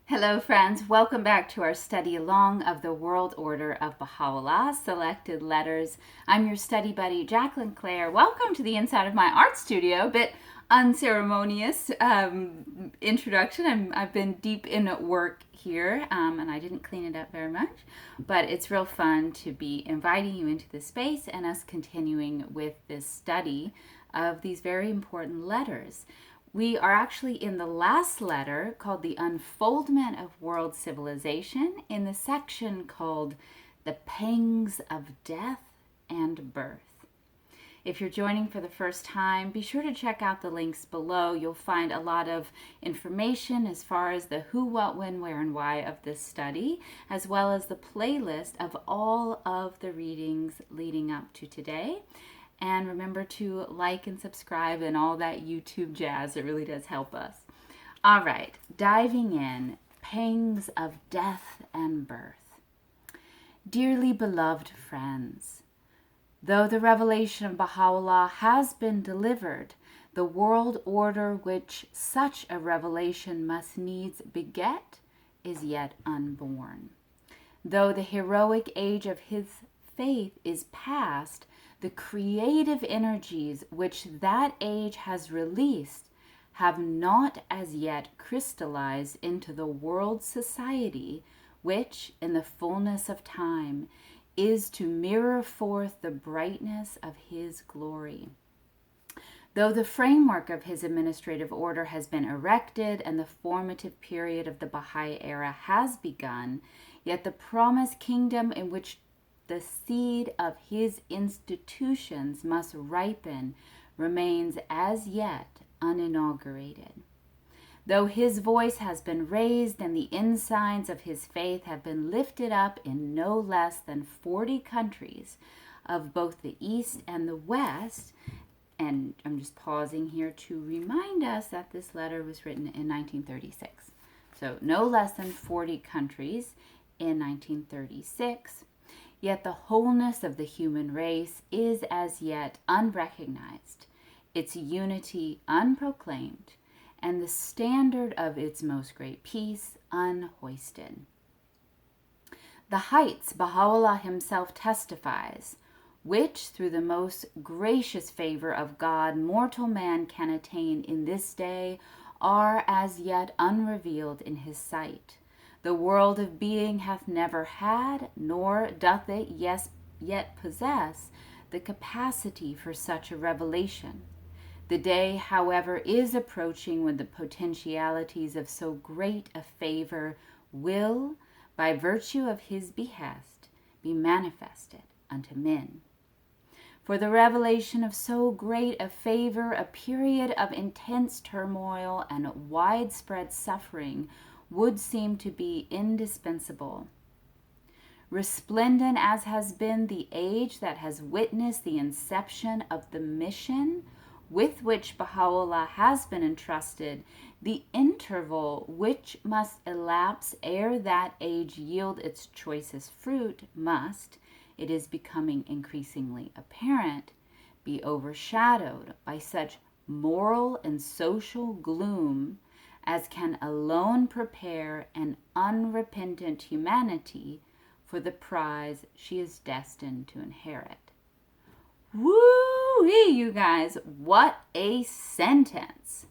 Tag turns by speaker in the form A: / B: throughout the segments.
A: Hello friends, welcome back to our study along of the World Order of Baha'u'llah, Selected Letters. I'm your study buddy, Jacqueline Claire. Welcome to the inside of my art studio. A bit unceremonious introduction. I've been deep in work here and I didn't clean it up very much, but it's real fun to be inviting you into this space and us continuing with this study of these very important letters. We are actually in the last letter called the Unfoldment of World Civilization in the section called The Pangs of Death and Birth. If you're joining for the first time, be sure to check out the links below. You'll find a lot of information as far as the who, what, when, where, and why of this study, as well as the playlist of all of the readings leading up to today. And remember to like and subscribe and all that YouTube jazz. It really does help us. All right, diving in, pangs of death and birth. Dearly beloved friends, though the revelation of Baha'u'llah has been delivered, the world order which such a revelation must needs beget is yet unborn. Though the heroic age of his faith is past, the creative energies which that age has released have not as yet crystallized into the world society which, in the fullness of time, is to mirror forth the brightness of his glory. Though the framework of his administrative order has been erected and the formative period of the Baha'i era has begun, yet the promised kingdom in which the seed of his institutions must ripen remains as yet uninaugurated. Though his voice has been raised and the ensigns of his faith have been lifted up in no less than 40 countries of both the East and the West, and I'm just pausing here to remind us that this letter was written in 1936. So no less than 40 countries in 1936. Yet the wholeness of the human race is as yet unrecognized, its unity unproclaimed, and the standard of its most great peace unhoisted. The heights Baha'u'llah himself testifies, which through the most gracious favor of God mortal man can attain in this day, are as yet unrevealed in his sight. The world of being hath never had, nor doth it yet possess, the capacity for such a revelation. The day, however, is approaching when the potentialities of so great a favor will, by virtue of his behest, be manifested unto men. For the revelation of so great a favor, a period of intense turmoil and widespread suffering would seem to be indispensable. Resplendent as has been the age that has witnessed the inception of the mission with which Baha'u'llah has been entrusted, the interval which must elapse ere that age yield its choicest fruit must, it is becoming increasingly apparent, be overshadowed by such moral and social gloom as can alone prepare an unrepentant humanity for the prize she is destined to inherit. Woo-wee, you guys, what a sentence.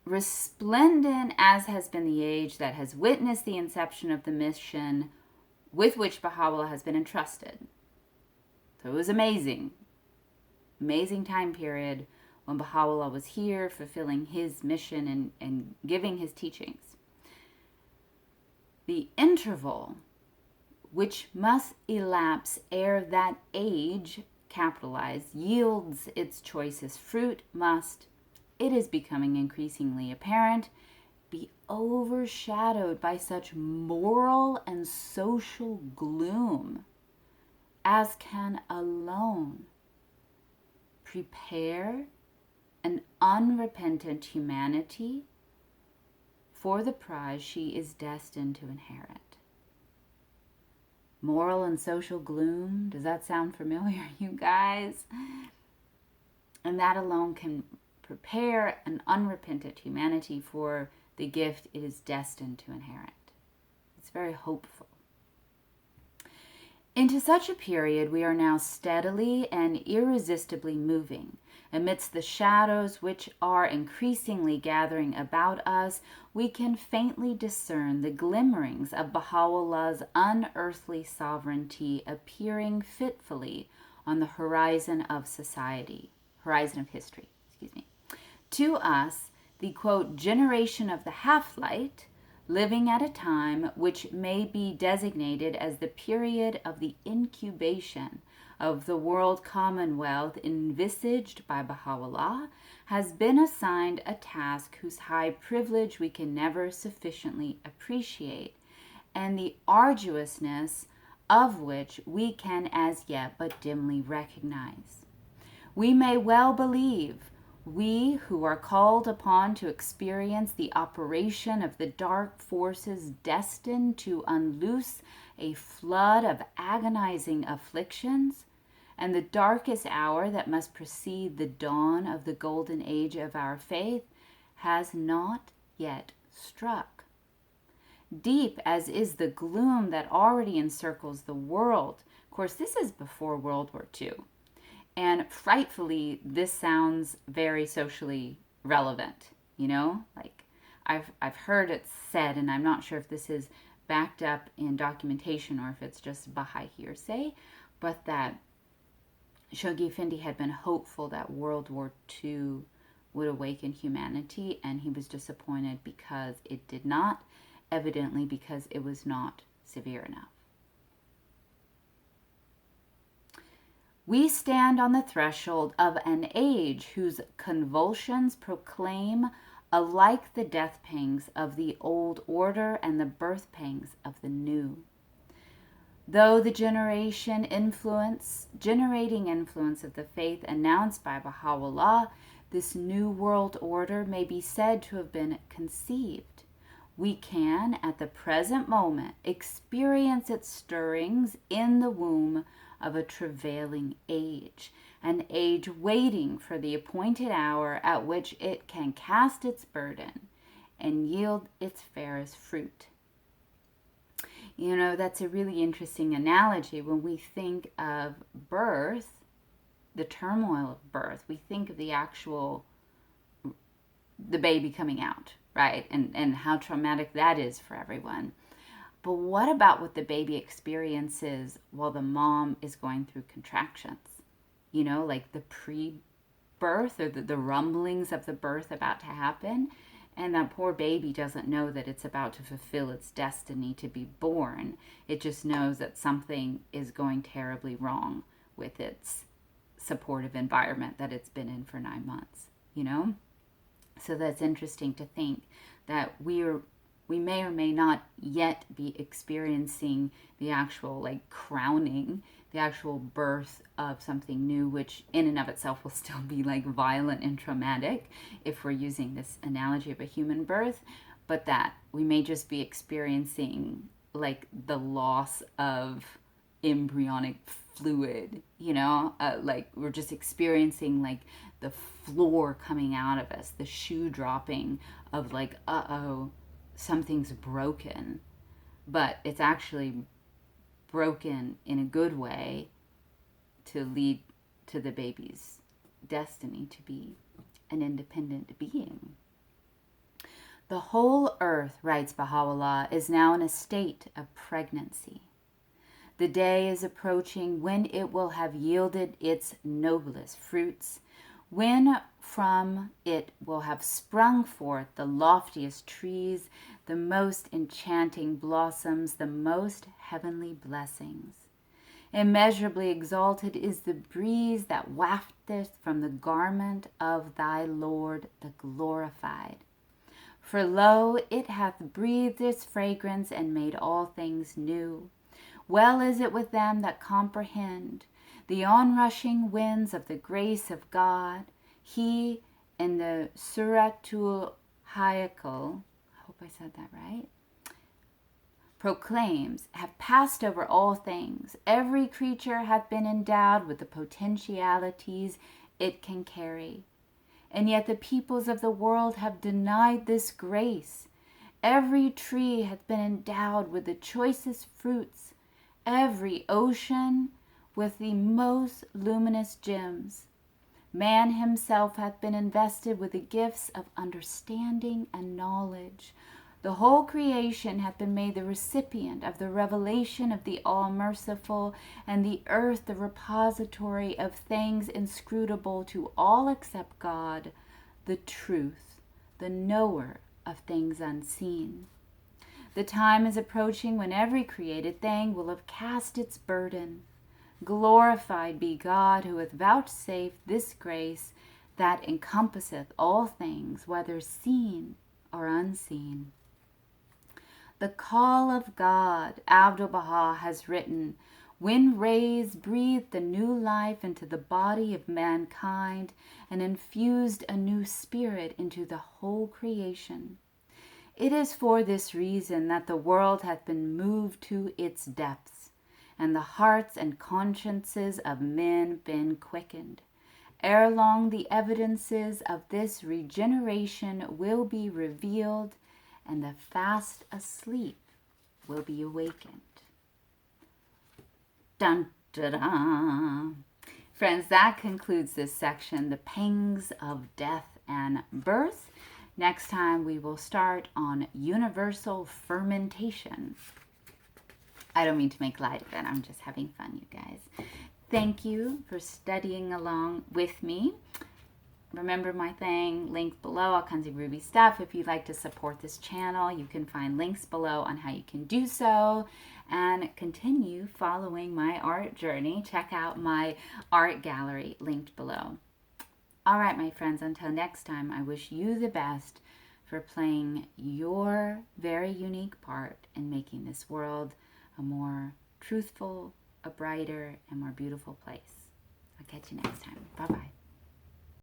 A: Resplendent as has been the age that has witnessed the inception of the mission with which Baha'u'llah has been entrusted. So it was amazing. Amazing time period when Baha'u'llah was here fulfilling his mission and giving his teachings. The interval which must elapse ere that age, capitalized, yields its choicest fruit must, it is becoming increasingly apparent, be overshadowed by such moral and social gloom as can alone prepare an unrepentant humanity for the prize she is destined to inherit. Moral and social gloom, does that sound familiar, you guys? And that alone can prepare an unrepentant humanity for the gift it is destined to inherit. It's very hopeful. Into such a period we are now steadily and irresistibly moving. Amidst the shadows which are increasingly gathering about us, we can faintly discern the glimmerings of Baha'u'llah's unearthly sovereignty appearing fitfully on the horizon of history. To us, the, quote, generation of the half-light, living at a time which may be designated as the period of the incubation of the world commonwealth envisaged by Baha'u'llah, has been assigned a task whose high privilege we can never sufficiently appreciate, and the arduousness of which we can as yet but dimly recognize. We may well believe, we who are called upon to experience the operation of the dark forces destined to unloose a flood of agonizing afflictions, and the darkest hour that must precede the dawn of the golden age of our faith has not yet struck. Deep as is the gloom that already encircles the world, of course this is before World War II, and frightfully, this sounds very socially relevant, you know? Like, I've heard it said, and I'm not sure if this is backed up in documentation or if it's just Baha'i hearsay, but that Shoghi Effendi had been hopeful that World War II would awaken humanity, and he was disappointed because it did not, evidently because it was not severe enough. We stand on the threshold of an age whose convulsions proclaim alike the death pangs of the old order and the birth pangs of the new. Though the generating influence of the faith announced by Baha'u'llah, this new world order may be said to have been conceived. We can, at the present moment, experience its stirrings in the womb of a travailing age, an age waiting for the appointed hour at which it can cast its burden and yield its fairest fruit. You know, that's a really interesting analogy. When we think of birth, the turmoil of birth, we think of the baby coming out, right? And how traumatic that is for everyone. But what about what the baby experiences while the mom is going through contractions? You know, like the pre-birth or the rumblings of the birth about to happen. And that poor baby doesn't know that it's about to fulfill its destiny to be born. It just knows that something is going terribly wrong with its supportive environment that it's been in for 9 months, you know? So that's interesting to think that we may or may not yet be experiencing the actual crowning, the actual birth of something new, which in and of itself will still be violent and traumatic if we're using this analogy of a human birth, but that we may just be experiencing the loss of embryonic fluid, you know, we're just experiencing the floor coming out of us, the shoe dropping of uh-oh, something's broken, but it's actually broken in a good way to lead to the baby's destiny to be an independent being. The whole earth, writes Baha'u'llah, is now in a state of pregnancy. The day is approaching when it will have yielded its noblest fruits, when from it will have sprung forth the loftiest trees, the most enchanting blossoms, the most heavenly blessings. Immeasurably exalted is the breeze that wafteth from the garment of thy Lord, the glorified. For lo, it hath breathed its fragrance and made all things new. Well is it with them that comprehend the onrushing winds of the grace of God. He in the Suratul Hayakal, I hope I said that right, proclaims, have passed over all things. Every creature hath been endowed with the potentialities it can carry. and yet the peoples of the world have denied this grace. Every tree hath been endowed with the choicest fruits, every ocean with the most luminous gems. Man himself hath been invested with the gifts of understanding and knowledge. The whole creation hath been made the recipient of the revelation of the All-Merciful, and the earth the repository of things inscrutable to all except God, the truth, the knower of things unseen. The time is approaching when every created thing will have cast its burden. Glorified be God, who hath vouchsafed this grace that encompasseth all things, whether seen or unseen. The call of God, Abdu'l-Baha has written, when rays breathed the new life into the body of mankind and infused a new spirit into the whole creation. It is for this reason that the world hath been moved to its depths, and the hearts and consciences of men been quickened. Ere long the evidences of this regeneration will be revealed, and the fast asleep will be awakened. Dun, da, da. Friends, that concludes this section, the pangs of death and birth. Next time we will start on universal fermentation. I don't mean to make light of it. I'm just having fun, you guys. Thank you for studying along with me. Remember my thing, linked below, all kinds of groovy stuff. If you'd like to support this channel, you can find links below on how you can do so and continue following my art journey. Check out my art gallery linked below. All right, my friends, until next time, I wish you the best for playing your very unique part in making this world a more truthful, a brighter, and more beautiful place. I'll catch you next time. Bye-bye.